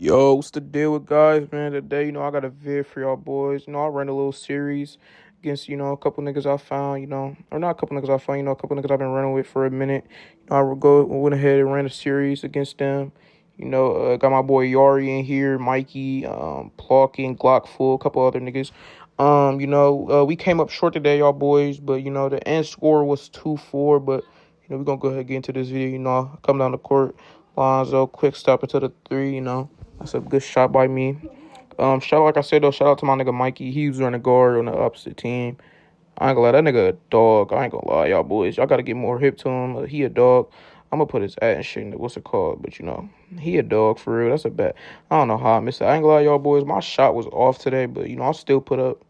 Yo, what's the deal with guys, man? Today, I got a vid for y'all boys. I ran a little series against, a couple niggas I found, or not a couple niggas I found, a couple niggas I've been running with for a minute. Went ahead and ran a series against them. Got my boy Yari in here, Mikey, Plotkin, Glockful, a couple other niggas. We came up short today, y'all boys, but, the end score was 2-4, but, we're going to go ahead and get into this video, come down the court. Lonzo, quick stop into the three, That's a good shot by me. Like I said, though, shout out to my nigga Mikey. He was running guard on the opposite team. I ain't gonna lie, that nigga a dog. I ain't gonna lie, y'all boys. Y'all gotta get more hip to him. He a dog. I'm gonna put his ad and shit in the, what's it called? But, he a dog for real. That's a bet. I don't know how I missed it. I ain't gonna lie, y'all boys. My shot was off today, but, I still put up.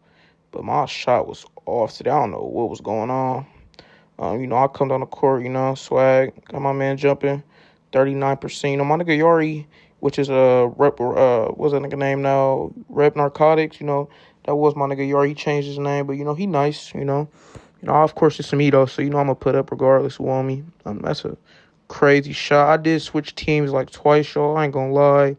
But my shot was off today. I don't know what was going on. I come down the court, swag. Got my man jumping. 39%. My nigga Yari, which is what's that nigga name now? Rep Narcotics, that was my nigga Yari. He changed his name, but he nice, of course it's me though, so I'm gonna put up regardless who on me. That's a crazy shot. I did switch teams like twice, y'all. I ain't gonna lie.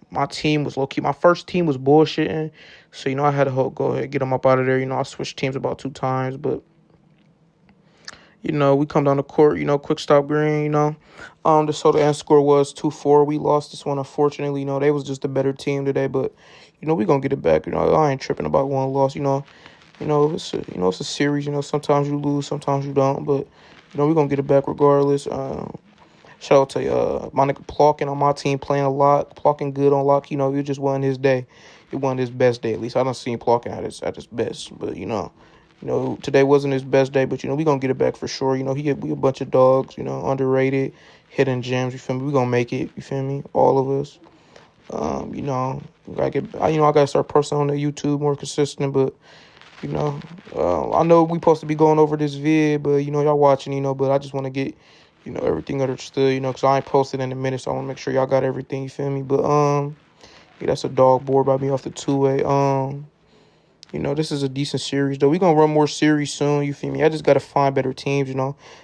My team was low key. My first team was bullshitting, so I had to go ahead and get them up out of there. I switched teams about 2 times, but. We come down the court, quick stop green, so the end score was 2-4. We lost this one, unfortunately. They was just a better team today, but, we going to get it back. I ain't tripping about one loss, it's a series, sometimes you lose, sometimes you don't, but, we going to get it back regardless. Shout out to my nigga Plotkin on my team playing a lot, Plotkin good on lock, it just wasn't his day. It wasn't his best day, at least. I done seen Plotkin at his best, but, today wasn't his best day, but, we going to get it back for sure. We a bunch of dogs, underrated, hidden gems, you feel me? We going to make it, you feel me? All of us. I got to start posting on the YouTube more consistent, but, I know we supposed to be going over this vid, but, y'all watching, but I just want to get, everything understood, because I ain't posted in a minute, so I want to make sure y'all got everything, you feel me? But, yeah, that's a dog board by me off the two-way. This is a decent series, though. We're going to run more series soon, you feel me? I just got to find better teams,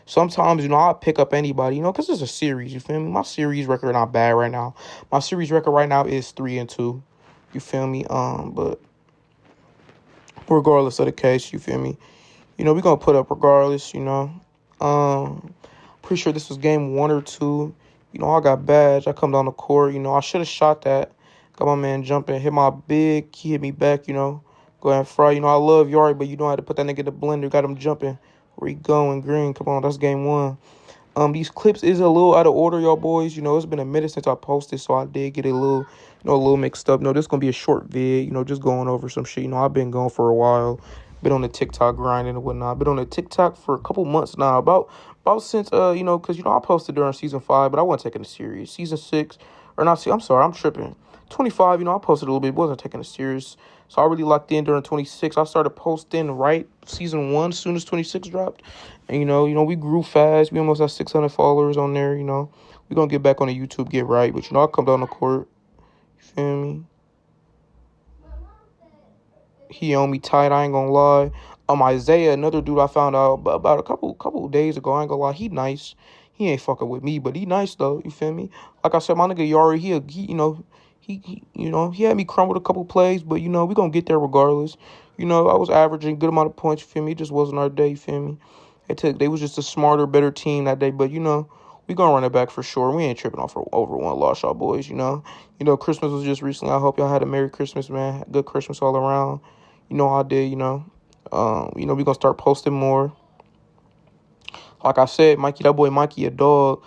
Sometimes, I'll pick up anybody, because it's a series, you feel me? My series record not bad right now. My series record right now is 3-2, you feel me? But regardless of the case, you feel me? We're going to put up regardless, Pretty sure this was game 1 or 2. I got badge. I come down the court, I should have shot that. Got my man jumping, hit my big. He hit me back, Go ahead and fry. I love Yari, but you know how to put that nigga in the blender. Got him jumping. Where he going? Green. Come on, that's game 1. These clips is a little out of order, y'all boys. It's been a minute since I posted, so I did get a little, a little mixed up. This gonna be a short vid, just going over some shit. I've been going for a while. Been on the TikTok grinding and whatnot. Been on the TikTok for a couple months now. About since because I posted during season 5, but I wasn't taking it serious. Season 6, or not? I'm sorry, I'm tripping. 25, I posted a little bit, wasn't taking it serious. So I really locked in during 26. I started posting right season 1 as soon as 26 dropped. And, we grew fast. We almost had 600 followers on there, We're going to get back on the YouTube, get right. But, I'll come down the court. You feel me? He on me tight, I ain't going to lie. Isaiah, another dude I found out about a couple of days ago. I ain't going to lie. He nice. He ain't fucking with me, but he nice, though. You feel me? Like I said, my nigga Yari, he had me crumbled a couple plays, but, we going to get there regardless. I was averaging good amount of points, you feel me? It just wasn't our day, you feel me? They was just a smarter, better team that day, but, we going to run it back for sure. We ain't tripping off over one loss, y'all boys, Christmas was just recently. I hope y'all had a Merry Christmas, man. Good Christmas all around. I did, we going to start posting more. Like I said, Mikey, that boy Mikey a dog.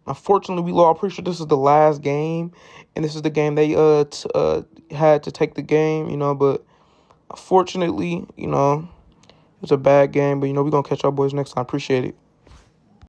Unfortunately, we lost. I'm pretty sure this is the last game, and this is the game they had to take the game, But unfortunately, it was a bad game. But we're gonna catch our boys next time. Appreciate it.